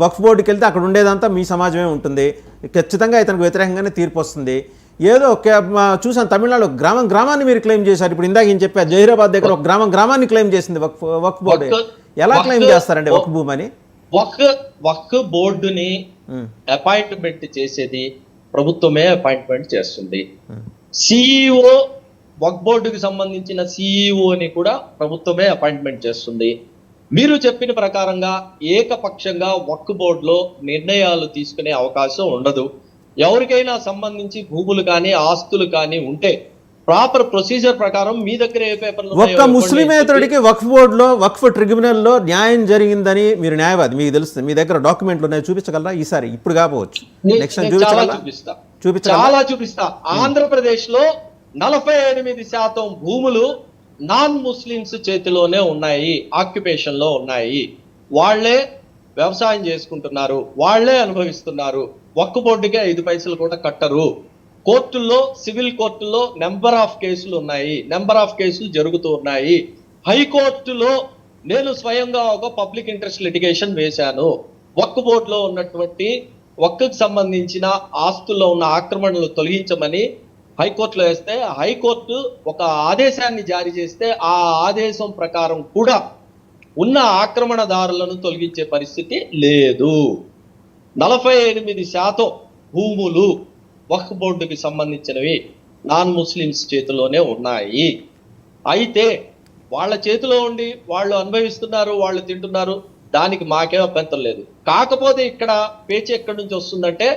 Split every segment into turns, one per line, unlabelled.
వక్ఫ్ బోర్డుకి వెళ్తే అక్కడ ఉండేదంతా మీ సమాజమే ఉంటుంది, ఖచ్చితంగా ఇతనికి వ్యతిరేకంగానే తీర్పు వస్తుంది. ఏదో చూసాను తమిళనాడు గ్రామాన్ని మీరు క్లెయిమ్ చేశారు. ఇప్పుడు ఇందాక ఏం చెప్పారు, జహీరాబాద్ దగ్గర ఒక గ్రామాన్ని క్లెయిమ్ చేసింది వక్ఫ్ బోర్డు. ఎలా క్లెయిమ్ చేస్తారండి వక్ఫ్ భూమని?
వక్ఫ్ బోర్డుని అపాయింట్మెంట్ చేసేది ప్రభుత్వమే అపాయింట్మెంట్ చేస్తుంది. సిఇఓ వక్ఫ్ బోర్డుకి సంబంధించిన సిఇఓని కూడా ప్రభుత్వమే అపాయింట్మెంట్ చేస్తుంది. మీరు చెప్పిన ప్రకారంగా ఏకపక్షంగా వక్ఫ్ బోర్డులో నిర్ణయాలు తీసుకునే అవకాశం ఉండదు. ఎవరికైనా సంబంధించి భూములు కానీ ఆస్తులు కానీ ఉంటే ప్రాపర్ ప్రొసీజర్ ప్రకారం మీ దగ్గర ఏ పేపర్లు
ఒక్క ముస్లిమేతరుడికి వక్ఫ్ బోర్డులో వక్ఫ్ ట్రిబ్యునల్లో న్యాయం జరిగిందని మీరు న్యాయవాది, మీకు తెలుస్తుంది, మీ దగ్గర డాక్యుమెంట్లు ఉన్నాయి, చూపించగలరా? ఈసారి ఇప్పుడు కాకపోవచ్చు, నెక్స్ట్
చూపిస్తా. ఆంధ్రప్రదేశ్ లో 48% భూములు నాన్ ముస్లిమ్స్ చేతిలోనే ఉన్నాయి, ఆక్యుపేషన్ లో ఉన్నాయి. వాళ్లే వ్యవసాయం చేసుకుంటున్నారు, వాళ్లే అనుభవిస్తున్నారు. వక్ఫ్ బోర్డుకి 5 పైసలు కూడా కట్టరు. కోర్టుల్లో, సివిల్ కోర్టుల్లో నెంబర్ ఆఫ్ కేసులు ఉన్నాయి, నెంబర్ ఆఫ్ కేసులు జరుగుతూ ఉన్నాయి. హైకోర్టులో నేను స్వయంగా ఒక పబ్లిక్ ఇంట్రెస్ట్ లిటిగేషన్ వేశాను. వక్ఫ్ బోర్డులో ఉన్నటువంటి వక్ఫ్కి సంబంధించిన ఆస్తుల్లో ఉన్న ఆక్రమణలు తొలగించమని హైకోర్టులో వేస్తే హైకోర్టు ఒక ఆదేశాన్ని జారీ చేస్తే ఆ ఆదేశం ప్రకారం కూడా ఉన్న ఆక్రమణదారులను తొలగించే పరిస్థితి లేదు. 48% భూములు వక్ఫ్ బోర్డుకి సంబంధించినవి నాన్ ముస్లిమ్స్ చేతిలోనే ఉన్నాయి. అయితే వాళ్ళ చేతిలో ఉండి వాళ్ళు అనుభవిస్తున్నారు, వాళ్ళు తింటున్నారు, దానికి మాకేం అభ్యంతరం లేదు. కాకపోతే ఇక్కడ పేచీ ఎక్కడి నుంచి వస్తుందంటే,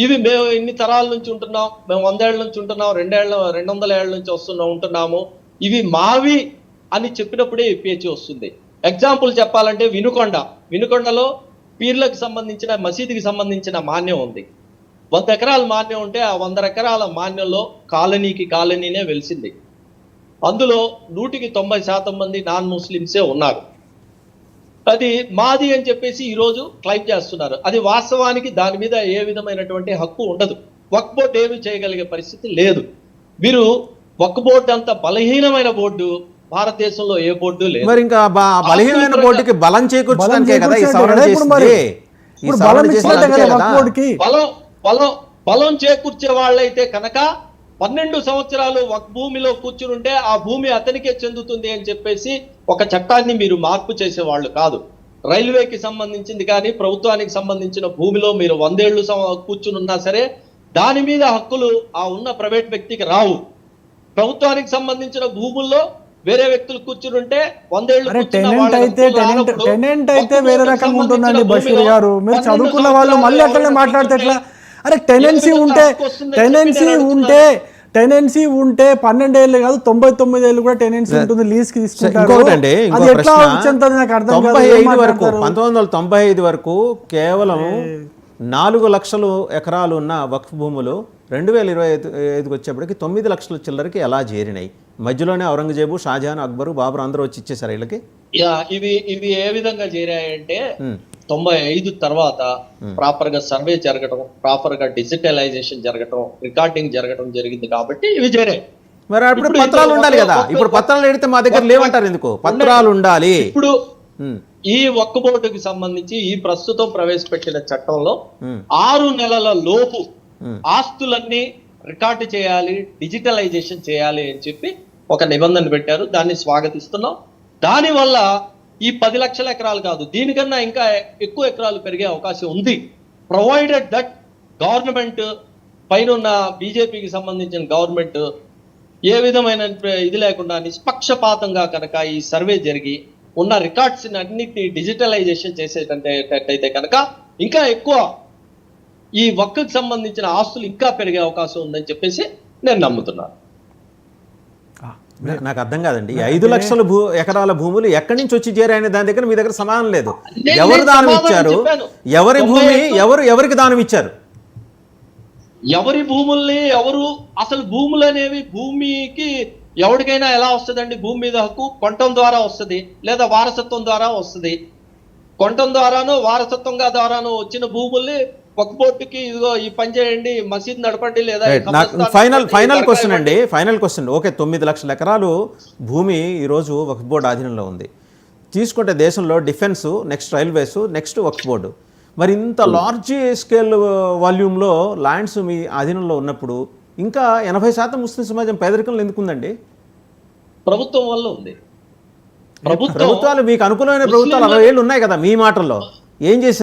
ఇవి మేము ఇన్ని తరాల నుంచి ఉంటున్నాం, మేము 100 ఏళ్ల నుంచి ఉంటున్నాం, 200 ఏళ్ల నుంచి ఉంటున్నాము, ఇవి మావి అని చెప్పినప్పుడే ఈ పేచీ వస్తుంది. ఎగ్జాంపుల్ చెప్పాలంటే వినుకొండలో పీర్లకు సంబంధించిన మసీదుకి సంబంధించిన మాన్యం ఉంది. 100 ఎకరాల మాన్యం ఉంటే ఆ 100 ఎకరాల మాన్యంలో కాలనీనే వెలిసింది. అందులో 190% మంది నాన్ ముస్లిమ్సే ఉన్నారు. అది మాది అని చెప్పేసి ఈరోజు క్లైమ్ చేస్తున్నారు. అది వాస్తవానికి దాని మీద ఏ విధమైనటువంటి హక్కు ఉండదు. వక్ఫ్ బోర్డు ఏమి చేయగలిగే పరిస్థితి లేదు. మీరు వక్ఫ్ బోర్డు అంత బలహీనమైన బోర్డు భారతదేశంలో ఏ బోర్డు లేదు.
మరి ఇంకా బలహీనమైన బోర్డుకి బలం చేకూర్చడానికే కదా ఈ సవరణ చేసింది.
బలం చేకూర్చే వాళ్ళైతే కనుక 12 సంవత్సరాలు వక్ఫ్ భూమిలో కూర్చుంటే ఆ భూమి అతనికే చెందుతుంది అని చెప్పేసి ఒక చట్టాన్ని మీరు మార్పు చేసేవాళ్ళు కాదు. రైల్వేకి సంబంధించింది కానీ ప్రభుత్వానికి సంబంధించిన భూమిలో మీరు 100 ఏళ్ళు కూర్చున్నా సరే దాని మీద హక్కులు ఆ ఉన్న ప్రైవేట్ వ్యక్తికి రావు. ప్రభుత్వానికి సంబంధించిన భూముల్లో వేరే వ్యక్తులు కూర్చుంటే 100 ఏళ్ళు
అయితే వేరే రకంగా ఉంటుందండి. బషీర్ గారు, మీరు చదువుకున్న వాళ్ళు మళ్ళీ అట్లనే మాట్లాడితే ఎట్లా? అరే టెనెన్సీ ఉంటే 12 ఏళ్ళు కాదు 99 ఏళ్ళు కూడా టెనెన్సీ ఉంటుంది, లీజ్ కి తీసుకుంటారు.
1995 వరకు కేవలం 4 లక్షల ఎకరాలు ఉన్న వక్ఫ్ భూములు 2025కి వచ్చేప్పటికి 9 లక్షల చిల్లరకి ఎలా చేరినాయి? మధ్యలోనే ఔరంగజేబు, షాజహాన్, అక్బరు, బాబర్ అందరూ వచ్చి ఇచ్చేసారు వీళ్ళకి.
ఇవి ఏ విధంగా చేరాయంటే 95 తర్వాత ప్రాపర్ గా సర్వే జరగడం, ప్రాపర్ గా డిజిటలైజేషన్ జరగడం, రికార్డింగ్ జరగడం జరిగింది కాబట్టి ఇవి చేరాయి.
మరి అప్పుడు పత్రాలు ఉండాలి కదా. ఇప్పుడు పత్రాలు ఎడితే మా దగ్గర లేవంటారు ఎందుకు? పత్రాలు ఉండాలి.
ఇప్పుడు ఈ వక్ఫ్ బోర్డుకి సంబంధించి ఈ ప్రస్తుతం ప్రవేశపెట్టిన చట్టంలో 6 నెలల లోపు ఆస్తులన్నీ రికార్డు చేయాలి, డిజిటలైజేషన్ చేయాలి అని చెప్పి ఒక నిబంధన పెట్టారు. దాన్ని స్వాగతిస్తున్నాం. దానివల్ల ఈ 10 లక్షల ఎకరాలు కాదు, దీనికన్నా ఇంకా ఎక్కువ ఎకరాలు పెరిగే అవకాశం ఉంది. ప్రొవైడెడ్ దట్ గవర్నమెంట్ పైన ఉన్న బీజేపీకి సంబంధించిన గవర్నమెంట్ ఏ విధమైన ఇది లేకుండా నిష్పక్షపాతంగా కనుక ఈ సర్వే జరిగి ఉన్న రికార్డ్స్ అన్నిటిని డిజిటలైజేషన్ చేసేటట్టయితే కనుక ఇంకా ఎక్కువ ఈ వక్ఫ్కి సంబంధించిన ఆస్తులు ఇంకా పెరిగే అవకాశం ఉందని చెప్పేసి నేను నమ్ముతున్నాను.
నాకు అర్థం కాదండి, 5 లక్షల ఎకరాల భూములు ఎక్కడి నుంచి వచ్చి చేరాయనే దాని దగ్గర మీ దగ్గర సమాధానం లేదు. ఎవరు దానం ఇచ్చారు? ఎవరి భూమి ఎవరికి దానం ఇచ్చారు?
ఎవరి భూముల్ని అసలు భూములు అనేవి భూమికి ఎవరికైనా ఎలా వస్తుందండి? భూమి మీద హక్కు కొనటం ద్వారా వస్తుంది, లేదా వారసత్వం ద్వారా వస్తుంది. కొనటం ద్వారానో వారసత్వంగా ద్వారానో వచ్చిన భూముల్ని వక్ఫ్ బోర్డుకి ఇదిగో ఈ పని చేయండి, మసీద్ నడపండి, లేదా
ఫైనల్ క్వశ్చన్. ఓకే, 9 లక్షల ఎకరాలు భూమి ఈరోజు వక్ఫ్ బోర్డు ఆధీనంలో ఉంది. తీసుకుంటే దేశంలో డిఫెన్స్, నెక్స్ట్ రైల్వేస్, నెక్స్ట్ వక్ఫ్ బోర్డు. మరి ఇంత లార్జ్ స్కేల్ వాల్యూమ్లో ల్యాండ్స్ మీ ఆధీనంలో ఉన్నప్పుడు ఇంకా 80% ముస్లిం సమాజం పేదరికంలో ఎందుకుందండి?
ప్రభుత్వం వల్ల ఉంది.
ప్రభుత్వాలు మీకు అనుకూలమైన ప్రభుత్వాలు 60 ఏళ్ళు ఉన్నాయి కదా మీ మాటల్లో, ఏం చేశారు?